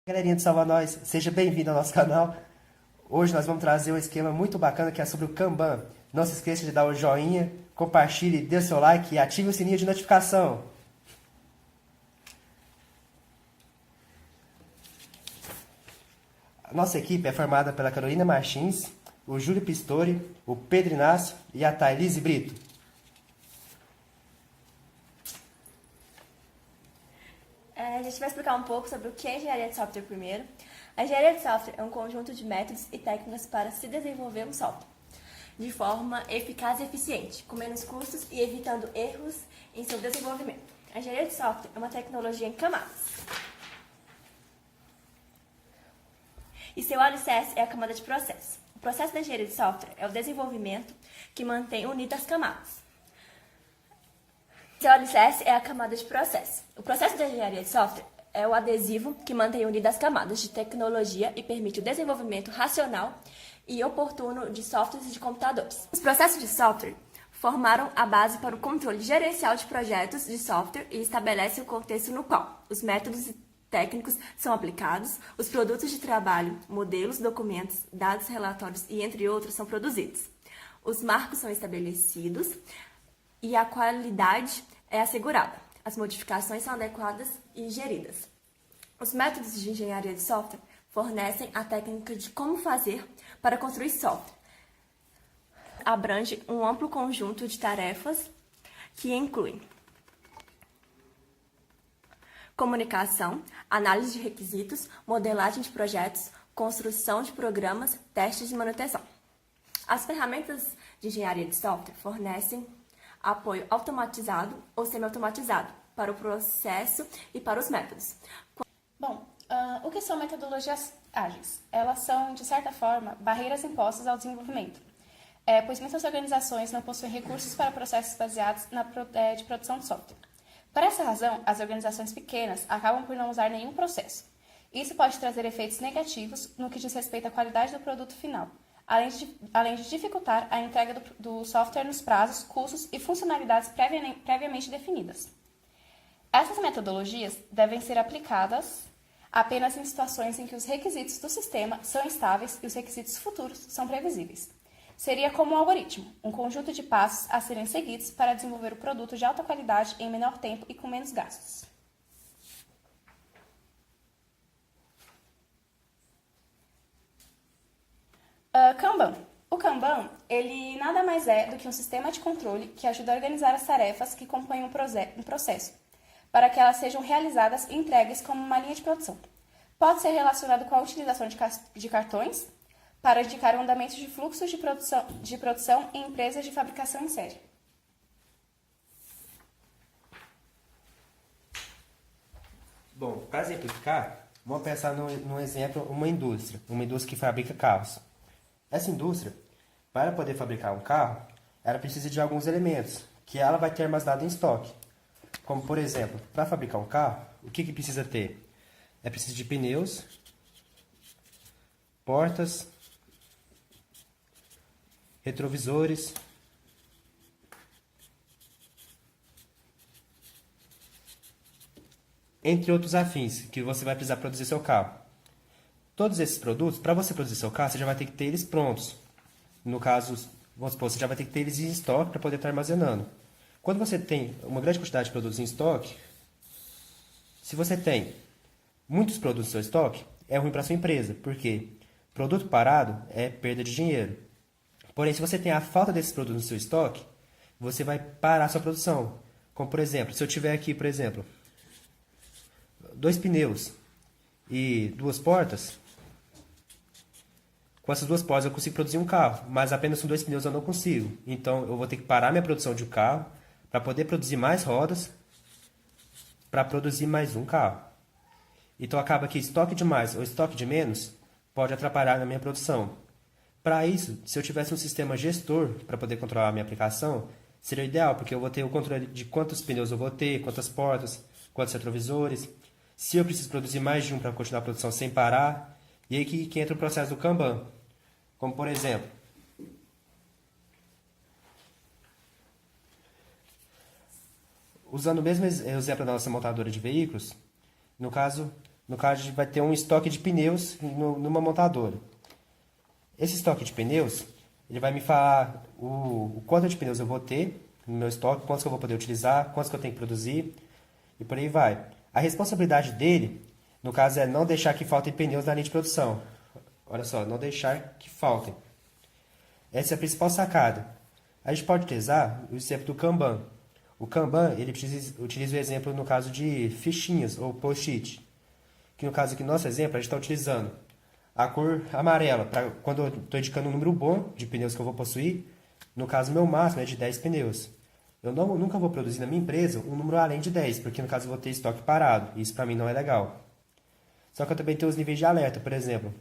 Galerinha do Salva Nós, seja bem-vindo ao nosso canal. Hoje nós vamos trazer um esquema muito bacana que é sobre o Kanban. Não se esqueça de dar o joinha, compartilhe, dê seu like e ative o sininho de notificação. A nossa equipe é formada pela Carolina Martins, o Júlio Pistori, o Pedro Inácio e a Thailise Brito. A gente vai explicar um pouco sobre o que é engenharia de software primeiro. A engenharia de software é um conjunto de métodos e técnicas para se desenvolver um software de forma eficaz e eficiente, com menos custos e evitando erros em seu desenvolvimento. A engenharia de software é uma tecnologia em camadas. E seu alicerce é a camada de processo. O processo da engenharia de software é o desenvolvimento que mantém unidas as camadas. Seu alicerce é a camada de processo. O processo da engenharia de software é o adesivo que mantém unidas as camadas de tecnologia e permite o desenvolvimento racional e oportuno de softwares e de computadores. Os processos de software formaram a base para o controle gerencial de projetos de software e estabelecem o contexto no qual os métodos técnicos são aplicados, os produtos de trabalho, modelos, documentos, dados, relatórios e entre outros são produzidos. Os marcos são estabelecidos e a qualidade é assegurada. As modificações são adequadas e geridas. Os métodos de engenharia de software fornecem a técnica de como fazer para construir software. Abrange um amplo conjunto de tarefas que incluem comunicação, análise de requisitos, modelagem de projetos, construção de programas, testes e manutenção. As ferramentas de engenharia de software fornecem apoio automatizado ou semi-automatizado para o processo e para os métodos. Bom, o que são metodologias ágeis? Elas são, de certa forma, barreiras impostas ao desenvolvimento, pois muitas organizações não possuem recursos para processos baseados de produção de software. Por essa razão, as organizações pequenas acabam por não usar nenhum processo. Isso pode trazer efeitos negativos no que diz respeito à qualidade do produto final, além de dificultar a entrega do software nos prazos, custos e funcionalidades previamente definidas. Essas metodologias devem ser aplicadas apenas em situações em que os requisitos do sistema são estáveis e os requisitos futuros são previsíveis. Seria como um algoritmo, um conjunto de passos a serem seguidos para desenvolver o produto de alta qualidade em menor tempo e com menos gastos. Kanban. O Kanban, ele nada mais é do que um sistema de controle que ajuda a organizar as tarefas que compõem um processo, para que elas sejam realizadas e entregues como uma linha de produção. Pode ser relacionado com a utilização de cartões para indicar o andamento de fluxos de produção em empresas de fabricação em série. Bom, para exemplificar, vamos pensar num exemplo, uma indústria que fabrica carros. Essa indústria, para poder fabricar um carro, ela precisa de alguns elementos que ela vai ter armazenado em estoque. Como, por exemplo, para fabricar um carro, o que precisa ter? É preciso de pneus, portas, retrovisores, entre outros afins que você vai precisar produzir seu carro. Todos esses produtos, para você produzir seu carro, você já vai ter que ter eles prontos. No caso, vamos supor, você já vai ter que ter eles em estoque para poder estar armazenando. Quando você tem uma grande quantidade de produtos em estoque, se você tem muitos produtos no seu estoque, é ruim para a sua empresa, porque produto parado é perda de dinheiro. Porém, se você tem a falta desses produtos no seu estoque, você vai parar a sua produção. Como, por exemplo, se eu tiver aqui, por exemplo, 2 pneus e 2 portas, com essas 2 portas eu consigo produzir um carro, mas apenas com 2 pneus eu não consigo. Então, eu vou ter que parar minha produção de um carro para poder produzir mais rodas, para produzir mais um carro. Então, acaba que estoque de mais ou estoque de menos pode atrapalhar na minha produção. Para isso, se eu tivesse um sistema gestor para poder controlar a minha aplicação, seria ideal, porque eu vou ter o controle de quantos pneus eu vou ter, quantas portas, quantos retrovisores, se eu preciso produzir mais de um para continuar a produção sem parar, e aí que entra o processo do Kanban. Como, por exemplo, usando o mesmo exemplo da nossa montadora de veículos, no caso, No caso, a gente vai ter um estoque de pneus numa montadora. Esse estoque de pneus, ele vai me falar o quanto de pneus eu vou ter no meu estoque, quantos que eu vou poder utilizar, quantos que eu tenho que produzir e por aí vai. A responsabilidade dele, no caso, é não deixar que faltem pneus na linha de produção. Olha só, não deixar que faltem. Essa é a principal sacada. A gente pode utilizar o exemplo do Kanban. O Kanban, ele utiliza o exemplo no caso de fichinhas ou post-it. Que no caso aqui, no nosso exemplo, a gente está utilizando a cor amarela, para quando eu estou indicando um número bom de pneus que eu vou possuir. No caso, meu máximo é de 10 pneus. Eu nunca vou produzir na minha empresa um número além de 10, porque no caso eu vou ter estoque parado. E isso para mim não é legal. Só que eu também tenho os níveis de alerta, por exemplo.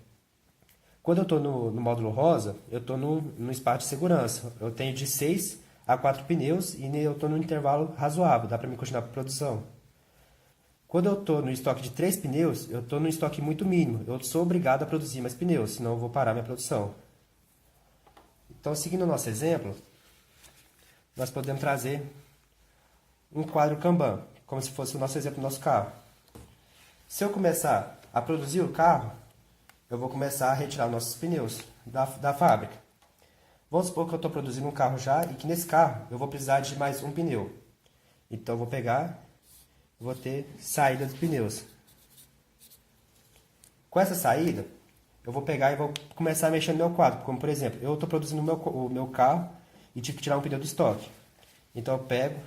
Quando eu estou no módulo rosa, eu estou no espaço de segurança. Eu tenho de 6 a 4 pneus e eu estou no intervalo razoável, dá para mim continuar a produção. Quando eu estou no estoque de 3 pneus, eu estou no estoque muito mínimo. Eu sou obrigado a produzir mais pneus, senão eu vou parar minha produção. Então, seguindo o nosso exemplo, nós podemos trazer um quadro Kanban, como se fosse o nosso exemplo do nosso carro. Se eu começar a produzir o carro, eu vou começar a retirar nossos pneus da fábrica. Vamos supor que eu estou produzindo um carro já e que nesse carro eu vou precisar de mais um pneu. Então, eu vou pegar, vou ter saída dos pneus. Com essa saída, eu vou pegar e vou começar a mexer no meu quadro. Como, por exemplo, eu estou produzindo o meu carro e tive que tirar um pneu do estoque. Então, eu pego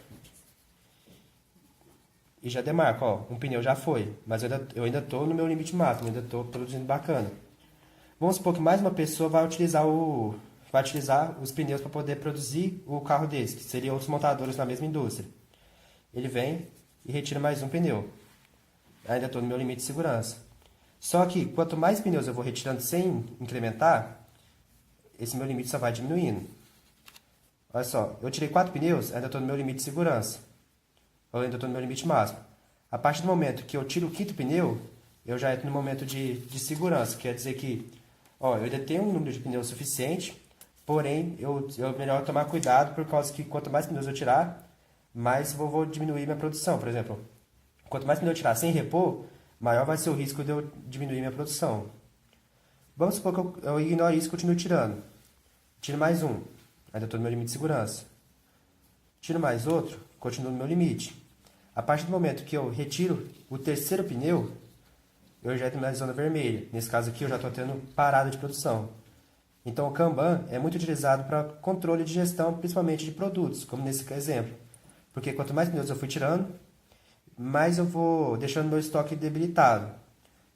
e já demarco, ó, um pneu já foi, mas eu ainda estou no meu limite máximo, ainda estou produzindo bacana. Vamos supor que mais uma pessoa vai utilizar os pneus para poder produzir o carro desse, que seriam outros montadores na mesma indústria. Ele vem e retira mais um pneu. Ainda estou no meu limite de segurança. Só que quanto mais pneus eu vou retirando sem incrementar, esse meu limite só vai diminuindo. Olha só, eu tirei 4 pneus, ainda estou no meu limite de segurança. Eu ainda estou no meu limite máximo. A partir do momento que eu tiro o 5º pneu, eu já entro no momento de segurança. Quer dizer que ó, eu ainda tenho um número de pneus suficiente, porém, é melhor tomar cuidado, por causa que quanto mais pneus eu tirar, mais eu vou diminuir minha produção. Por exemplo, quanto mais pneu eu tirar sem repor, maior vai ser o risco de eu diminuir minha produção. Vamos supor que eu ignoro isso e continuo tirando. Tiro mais um, ainda estou no meu limite de segurança. Tiro mais outro, continuo no meu limite. A partir do momento que eu retiro o 3º pneu, eu já entro na zona vermelha. Nesse caso aqui, eu já estou tendo parada de produção. Então, o Kanban é muito utilizado para controle de gestão, principalmente de produtos, como nesse exemplo. Porque quanto mais pneus eu fui tirando, mais eu vou deixando meu estoque debilitado.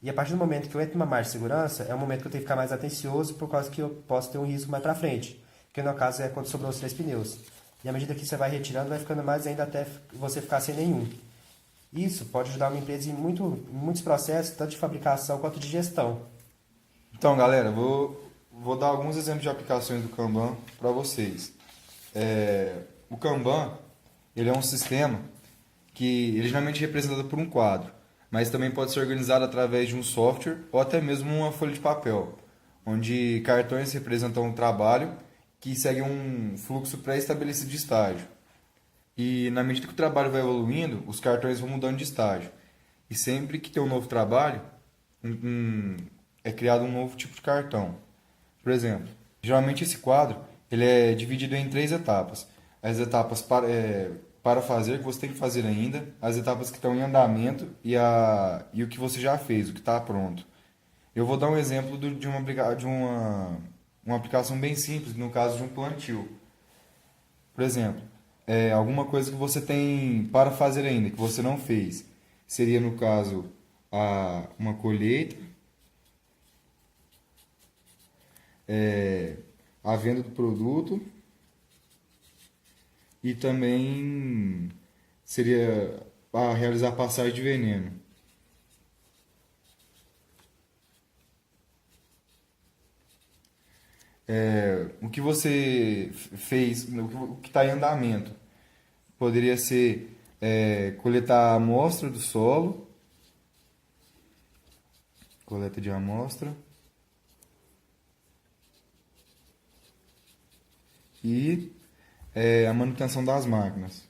E a partir do momento que eu entro numa margem de segurança, é o momento que eu tenho que ficar mais atencioso, por causa que eu posso ter um risco mais para frente. Que no caso é quando sobrou os 3 pneus. E à medida que você vai retirando, vai ficando mais ainda até você ficar sem nenhum. Isso pode ajudar uma empresa em muitos processos, tanto de fabricação quanto de gestão. Então, galera, vou dar alguns exemplos de aplicações do Kanban para vocês. O Kanban, ele é um sistema que ele geralmente é representado por um quadro, mas também pode ser organizado através de um software ou até mesmo uma folha de papel, onde cartões representam um trabalho que segue um fluxo pré-estabelecido de estágio. E na medida que o trabalho vai evoluindo, os cartões vão mudando de estágio. E sempre que tem um novo trabalho, é criado um novo tipo de cartão. Por exemplo, geralmente esse quadro ele é dividido em 3 etapas. As etapas para fazer, que você tem que fazer ainda, as etapas que estão em andamento e o que você já fez, o que está pronto. Eu vou dar um exemplo de uma aplicação bem simples, no caso de um plantio. Por exemplo, alguma coisa que você tem para fazer ainda, que você não fez. Seria, no caso, uma colheita, a venda do produto e também seria a realizar passagem de veneno. O que você fez, o que está em andamento, poderia ser coletar a amostra do solo, coleta de amostra, e a manutenção das máquinas.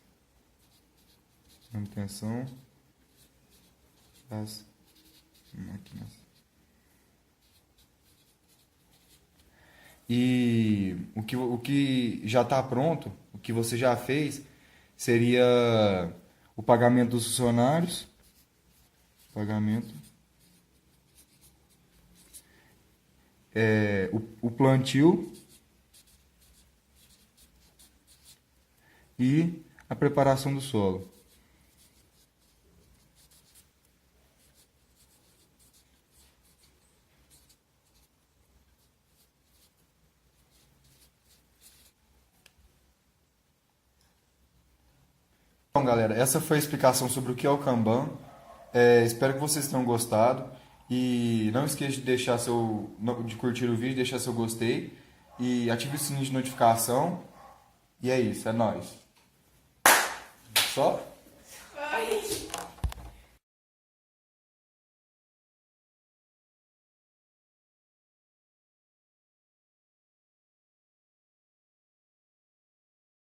Manutenção das Máquinas. E o que já está pronto, o que você já fez, seria o pagamento dos funcionários, pagamento, o plantio e a preparação do solo. Então, galera, essa foi a explicação sobre o que é o Kanban. Espero que vocês tenham gostado. E não esqueça de de curtir o vídeo, deixar seu gostei. E ative o sininho de notificação. E é isso, é nóis. Só?